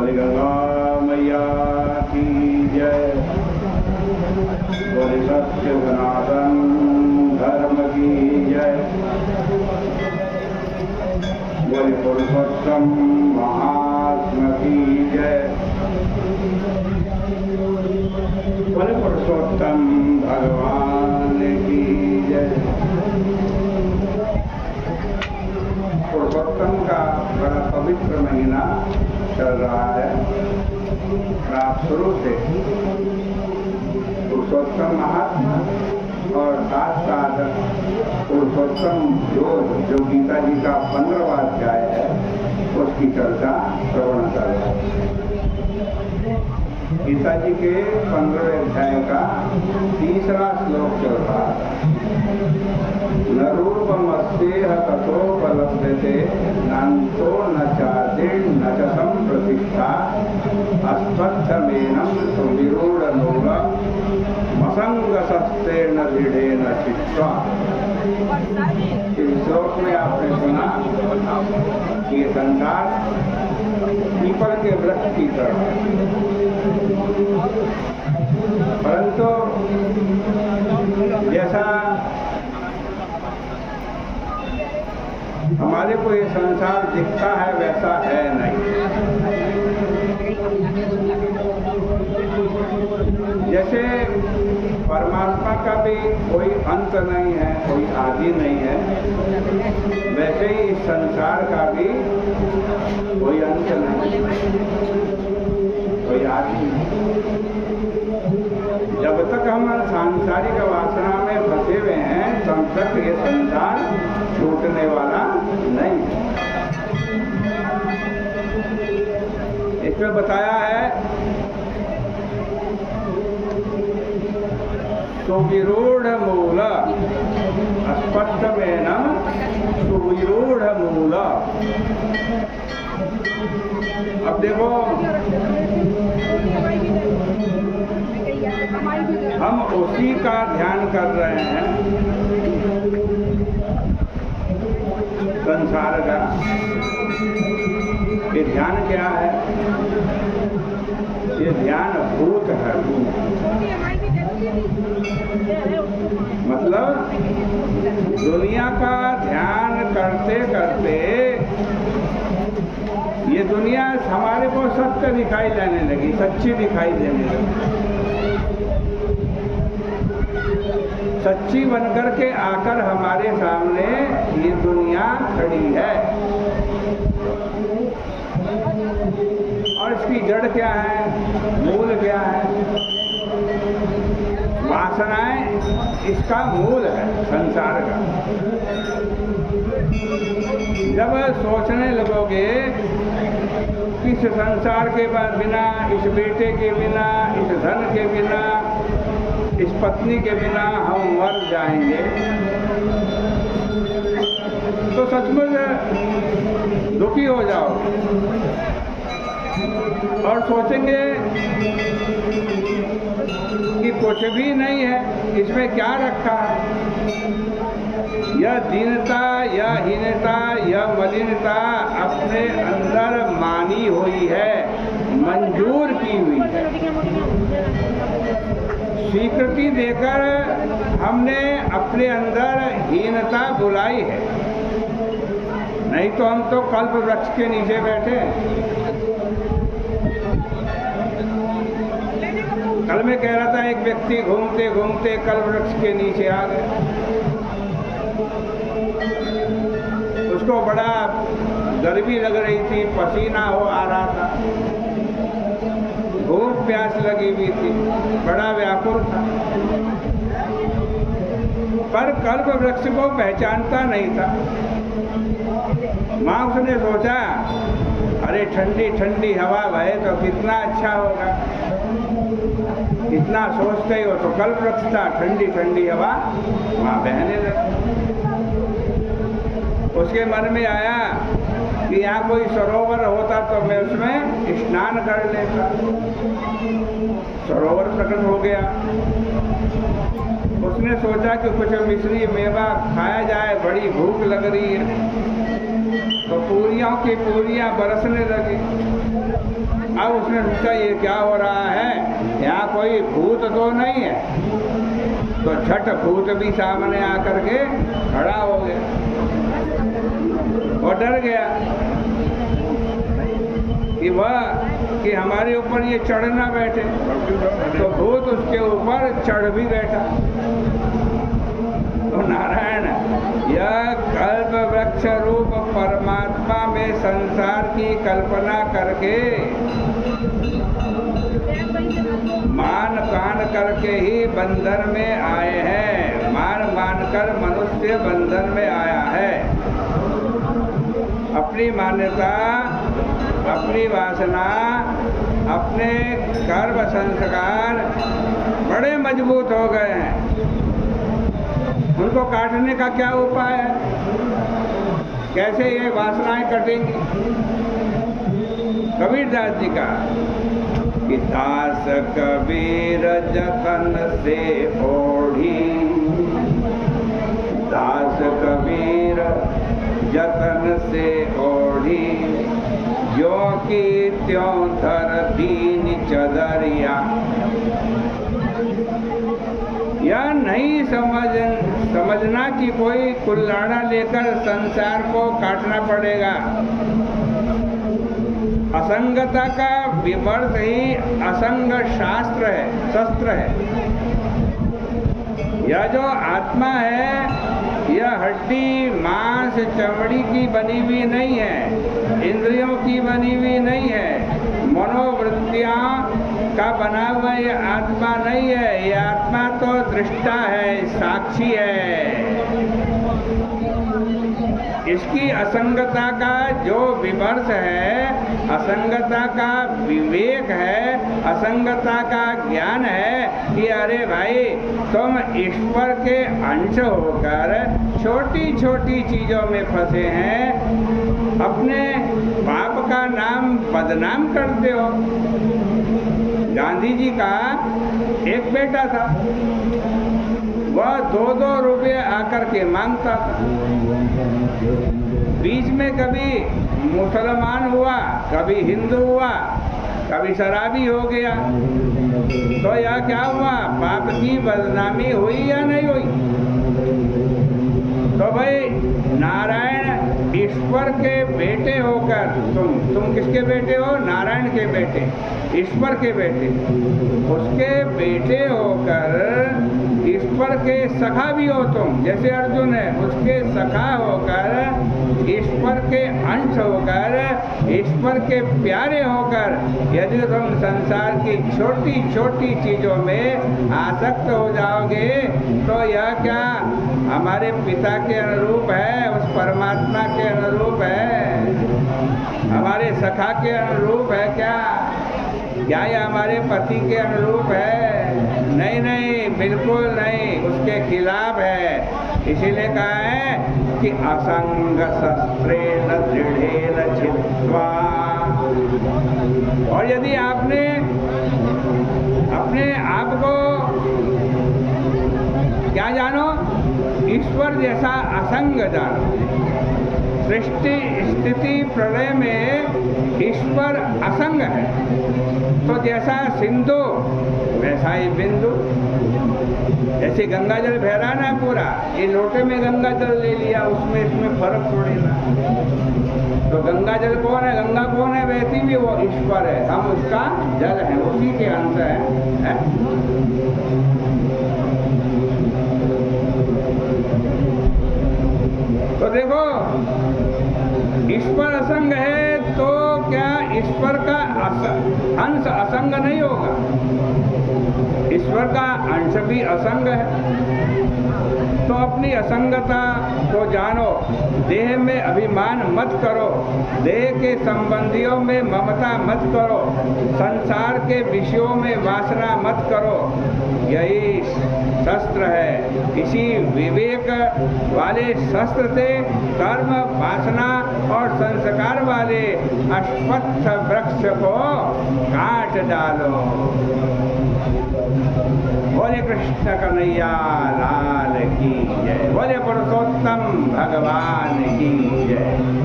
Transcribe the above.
बोले गंगा मैया की जय। बोले सत्य सनातन धर्म की जय। बोले पुरुषोत्तम महात्मा की जय। बोले पुरुषोत्तम भगवान की जय। पुरुषोत्तम का बड़ा पवित्र महीना चल रहा है। रात शुरू से पुरुषोत्तम महात्मा और साथ साथ पुरुषोत्तम योग जो गीता जी का 15वां अध्याय है उसकी चर्चा श्रवण कर रहे हैं। गीता जी के 15वें अध्याय का 3रा श्लोक चल रहा है। न रूपमस्तेह ततोपलभ्यते नान्तो न चादिर्न च संप्रतिष्ठा अस्मत्थमेनं सुविरूढमूलं मसंगसस्तेन दृढेन चित्वा। इस श्लोक में आपने सुना कि ये संसार पीपल के वृक्ष की तरह, परंतु जैसा हमारे को ये संसार दिखता है वैसा है नहीं। जैसे परमात्मा का भी कोई अंत नहीं है, कोई आदि नहीं है, वैसे ही इस संसार का भी कोई अंत नहीं, कोई आदि नहीं। जब तक हम सांसारिक वासना में फंसे हुए हैं तब तक ये संसार छूटने वाला नहीं। इसमें बताया है सुविरूढ़ मूल अस्पष्टमेनं सुविरूढ़ मूल। अब देखो हम उसी का ध्यान कर रहे हैं, संसार का। ये ध्यान क्या है? ये ध्यान भूत है, भूत। मतलब दुनिया का ध्यान करते करते ये दुनिया हमारे को सत्य दिखाई देने लगी, सच्ची दिखाई देने लगी। सच्ची बनकर के आकर हमारे सामने ये दुनिया खड़ी है। और इसकी जड़ क्या है, मूल क्या है? वासनाएं इसका मूल है, संसार का। जब सोचने लगोगे इस संसार के बिना, इस बेटे के बिना, इस धन के बिना, इस पत्नी के बिना हम मर जाएंगे, तो सचमुच दुखी हो जाओगे और सोचेंगे कि कुछ भी नहीं है, इसमें क्या रखा है। यह दीनता, यह हीनता, यह मलिनता अपने अंदर मानी हुई है, मंजूर की हुई है। स्वीकृति देकर हमने अपने अंदर हीनता बुलाई है। नहीं तो हम तो कल्प वृक्ष के नीचे बैठे। कल मैं कह रहा था एक व्यक्ति घूमते घूमते कल्प वृक्ष के नीचे आ गए। उसको बड़ा गर्मी लग रही थी, पसीना हो आ रहा था, भूख प्यास लगी हुई थी, बड़ा व्याकुल था, पर कल्प वृक्ष को पहचानता नहीं था। माँ उसने सोचा अरे ठंडी ठंडी हवा बहे तो कितना अच्छा होगा, इतना सोचते ही हो तो कल्प वृक्ष था, ठंडी ठंडी हवा वहाँ बहने लगी। उसके मन में आया कि यहाँ कोई सरोवर होता तो मैं उसमें स्नान कर लेता। सरोवर प्रकट हो गया। उसने सोचा कि कुछ मिश्री मेवा खाया जाए, बड़ी भूख लग रही है। तो पूरियों की पूरियां बरसने लगी। उसने पूछा ये क्या हो रहा है, यहाँ कोई भूत तो नहीं है? तो झट भूत भी सामने आकर के खड़ा हो गया और डर गया कि हमारे ऊपर ये चढ़ ना बैठे। तो भूत उसके ऊपर चढ़ भी बैठा। तो नारायण यह कल्प वृक्ष रूप परमात्मा में संसार की कल्पना करके मान कान करके ही बंधन में आए हैं। मान कर मनुष्य बंधन में आया है। अपनी मान्यता, अपनी वासना, अपने कर्म संस्कार बड़े मजबूत हो गए हैं। उनको काटने का क्या उपाय है? कैसे ये वासनाएं कटेंगी? कबीरदास जी का कि दास कबीर जतन से ओढ़ी, दास कबीर जतन से ओढ़ी, जो कि त्यों धर दीन चदरिया। यह नहीं समझना कि कोई कुल्हाड़ा लेकर संसार को काटना पड़ेगा। असंगता का विवर्त ही असंग शास्त्र है, शस्त्र है। यह जो आत्मा है यह हड्डी मांस चमड़ी की बनी हुई नहीं है, इंद्रियों की बनी हुई नहीं है, मनोवृत्तियां का बना हुआ ये आत्मा नहीं है। ये आत्मा तो दृष्टा है, साक्षी है। इसकी असंगता का जो विमर्श है, असंगता का विवेक है, असंगता का ज्ञान है कि अरे भाई तुम ईश्वर के अंश होकर छोटी छोटी चीजों में फंसे हैं, अपने बाप का नाम बदनाम करते हो। गांधी जी का एक बेटा था, वह 2-2 रुपये आकर के मांगता था। बीच में कभी मुसलमान हुआ, कभी हिंदू हुआ, कभी शराबी हो गया। तो यह क्या हुआ? पाप की बदनामी हुई या नहीं हुई? तो भाई नारायण ईश्वर के बेटे होकर तुम किसके बेटे हो? नारायण के बेटे, ईश्वर के बेटे। उसके बेटे होकर ईश्वर के सखा भी हो तुम, जैसे अर्जुन है, उसके सखा होकर, ईश्वर के अंश होकर, ईश्वर के प्यारे होकर यदि तुम संसार की छोटी छोटी चीजों में आसक्त हो जाओगे तो यह क्या हमारे पिता के अनुरूप है? उस परमात्मा के अनुरूप है? हमारे सखा के अनुरूप है क्या? क्या ये हमारे पति के अनुरूप है? नहीं नहीं, बिल्कुल नहीं, उसके खिलाफ है। इसीलिए कहा है कि असंग शस्त्रेण दृढ़ेन छित्त्वा। और यदि आपने अपने आप को क्या जानो? ईश्वर जैसा असंग जानो। सृष्टि स्थिति प्रलय में ईश्वर असंग है। तो जैसा सिंधु वैसा ही बिंदु। जैसे गंगा जल बह रहा ना पूरा, ये लोटे में गंगा जल ले लिया, उसमें इसमें फर्क थोड़ी ना। तो गंगा जल कौन है? गंगा कौन है? बहती भी वो ईश्वर है, हम उसका जल है, उसी के अंश है। तो देखो ईश्वर असंग है तो क्या ईश्वर का अंश असंग नहीं होगा? ईश्वर का अंश भी असंग है। तो अपनी असंगता को जानो, देह में अभिमान मत करो, देह के संबंधियों में ममता मत करो, संसार के विषयों में वासना मत करो। यही शस्त्र है। इसी विवेक वाले शस्त्र से कर्म, वासना और संस्कार वाले अश्वत्थ वृक्ष को काट डालो। बोले कृष्ण कन्हैया लाल की जय, बोले पुरुषोत्तम भगवान की जय।